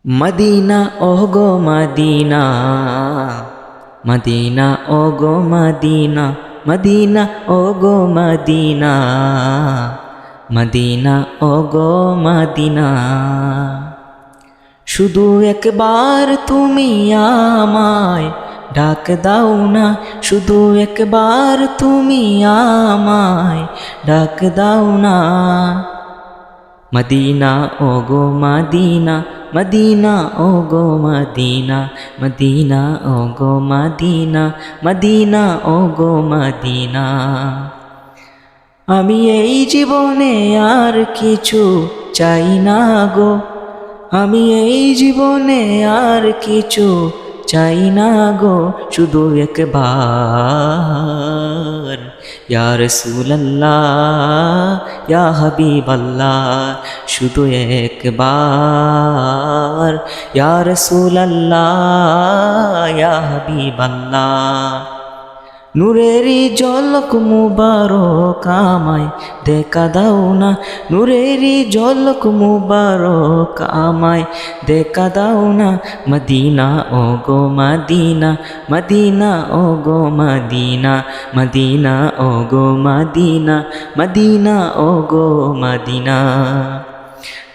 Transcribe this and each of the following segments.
Medina ওগো Medina, Medina ওগো Medina, Medina ওগো মদিনা, মদিনা ওগো মদিনা। শুধু একবার তুমি আমায় ডাক দাও না, শুধু একবার তুমি আমায় ডাক দাও না। মদিনা ওগো মদিনা, মদিনা ওগো মদিনা, মদিনা ওগো মদিনা, মদিনা ওগো মদিনা। আমি এই জীবনে আর কিছু চাই না গো, আমি এই জীবনে আর কিছু চাই না গো, শুধু একবার ইয়া রাসূলুল্লাহ ইয়া হাবিবাল্লাহ, শুধু একবার ইয়া রাসূলুল্লাহ ইয়া হাবিবাল্লাহ। নূরেরি ঝলক মুবারক আমায় দেখা দাও না, নূরেরি ঝলক মুবারক আমায় দেখা দাও না। মদিনা ওগো মদিনা, মদিনা ওগো মদিনা, মদিনা ওগো মদিনা, মদিনা ওগো মদিনা।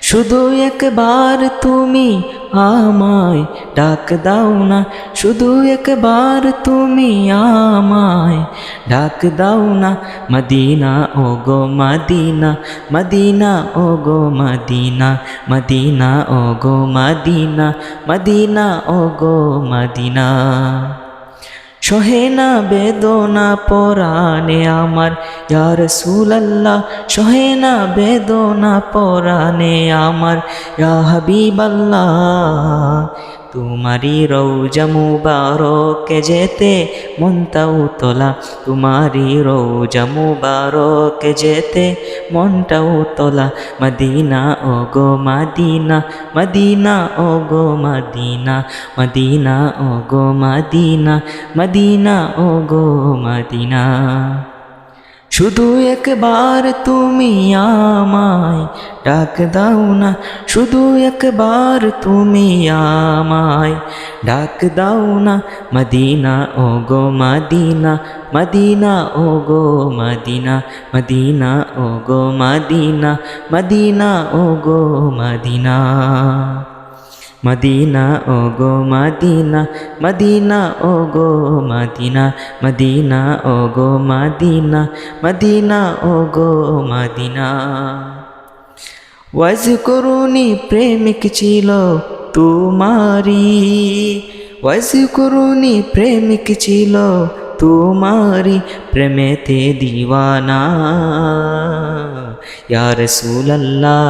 শুধু একবার তুমি আমায় ডাক দাও না, শুধু একবার তুমি আমায় ডাক দাও না। মদিনা ওগো মদিনা, মদিনা ওগো মদিনা, মদিনা ওগো মদিনা, মদিনা ওগো মদিনা। সহে না বেদনা পরাণে আমার ইয়া রাসূলুল্লাহ, সহে না বেদনা পরাণে আমার ইয়া হাবিবাল্লাহ। তোমারি রওজা মুবারকে যেতে মনটাও তোলা, তোমারি রওজা মুবারকে যেতে মনটাও তোলা। মদিনা ওগো মদিনা, মদিনা ওগো মদিনা, মদিনা ওগো মদিনা, মদিনা ওগো মদিনা। শুধু একবার তুমি আমায় ডাক দাও না, শুধু একবার তুমি আমায় ডাক দাও না। মদিনা ওগো মদিনা, মদিনা ওগো মদিনা, মদিনা ওগো মদিনা, মদিনা ওগো মদিনা। মদিনা ওগো মদিনা, মদিনা ওগো মদিনা, মদিনা ওগো মদিনা, মদিনা ওগো মদিনা। ওয়াজ করুনি প্রেমিক ছিল তোমারি, ওয়াজ করুনি প্রেমিক ছিল তোমারি, প্রেমেতে দিওয়ানা। ইয়া রাসূলুল্লাহ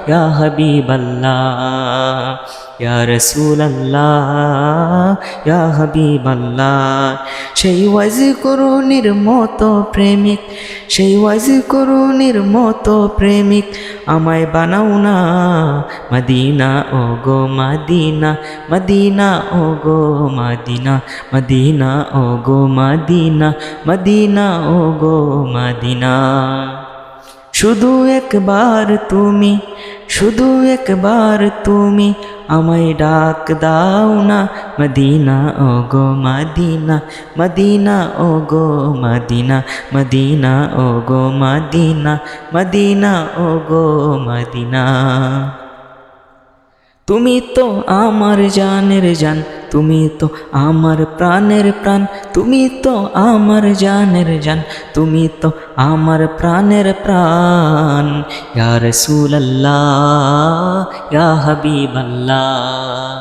ইয়া হাবিবাল্লাহ, ইয়া রাসূলুল্লাহ ইয়া হাবিবাল্লাহ। সেই ওয়াজ করুনির মতো প্রেমিক, সেই ওয়াজ করুনির মতো প্রেমিক আমায় বানাও না। মদিনা ওগো মদিনা, মদিনা ওগো মদিনা, মদিনা ওগো মদিনা, মদিনা ওগো মদিনা। শুধু একবার তুমি, শুধু একবার তুমি আমায় ডাক দাও না। মদিনা ওগো মদিনা, মদিনা ওগো মদিনা, মদিনা ওগো মদিনা, মদিনা ওগো মদিনা। তুমি তো আমার জানের জান, তুমি তো আমার প্রাণের প্রাণ, তুমি তো আমার জানের জান, তুমি তো আমার প্রাণের প্রাণ। ইয়া রাসূলুল্লাহ ইয়া হাবিবাল্লাহ,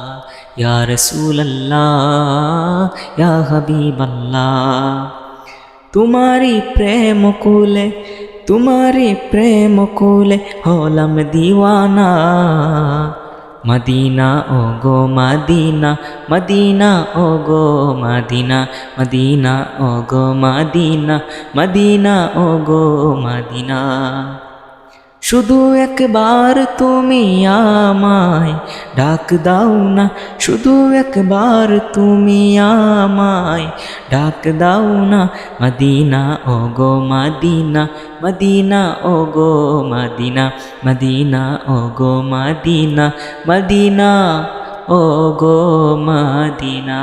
ইয়া রাসূলুল্লাহ ইয়া হাবিবাল্লাহ। তোমারি প্রেম কুলে, তোমারি প্রেম কুলে হলাম দিওয়ানা। মদিনা ওগো মদিনা, মদিনা ওগো মদিনা, মদিনা ওগো মদিনা, মদিনা ওগো মদিনা। শুধু একবার তুমি আমায় ডাক দাও না, শুধু একবার তুমি আমায় ডাক দাও না। মদিনা ওগো মদিনা, মদিনা ওগো মদিনা, মদিনা ওগো মদিনা, মদিনা ওগো মদিনা।